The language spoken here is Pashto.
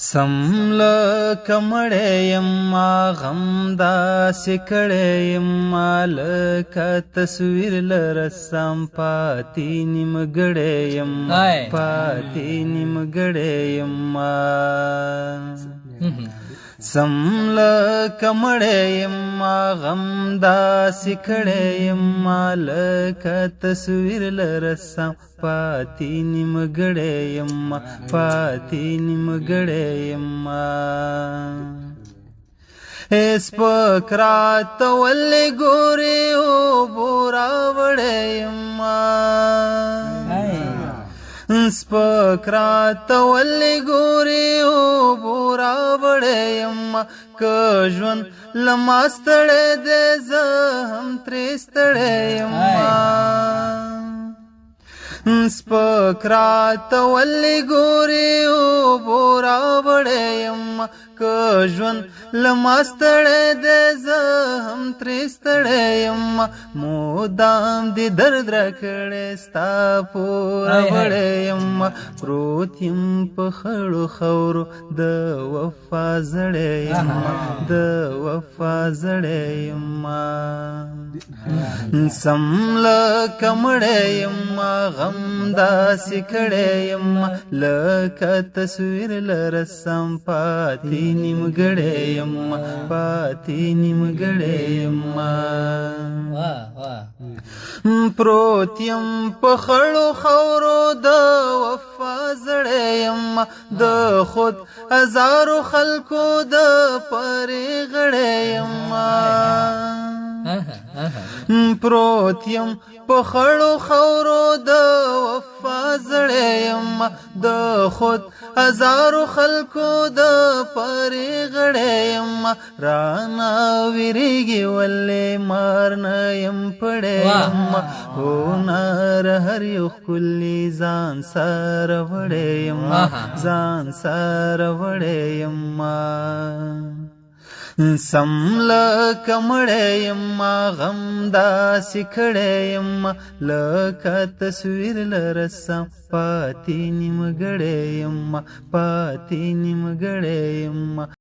سم لکه مړی یمه غم داسې کړی یمه لکه تصویر له رسم پاتې نیمګړی یمه پاتې نیمګړی یمه سم لکه مړی یمه غم داسې کړی یمه لکه تصویر له رسم پاتې نیمګړی یمه پاتې نیمګړی یمه سپک راته ولې ګورې اوبو راوړی یمه سپک راته ولې ګورې اوبو راوړی یمه که ژوند له ما ستړی دی زه هم ترې ستړی یمه سپک راته ولې ګورې اوبو راوړی یمه که ژوند له ما ستړی دی زه هم ترې ستړی یمه مودام دې درد راکړی ستا پوره وړی یمه پروت یم په خړو خاورو د وفا زړی یمه د وفا زړی یمه سم لکه مړی یمه غم داسې کړی یمه لکه تصویر له رسم پاتې نیمګړی یمه پاتې نیمګړی یمه پروت یم په خړو خاورو د وفا زړی یمه د خود هزارو خلکو د پرې غړی یمه پروت یم په خړو خاورو د وفا زړی یمه د خود هزارو خلکو د پرې غړی یمه رانه ویریږي ولې مار نه یم پړی یمه هنر هر یو ښکلي ځان سره وړی یمه ځان سره وړی یمه سم لکه مړی یمه غم داسې کړی یمه لکه تصویر له رسم پاتې نیمګړی یمه پاتې نیمګړی یمه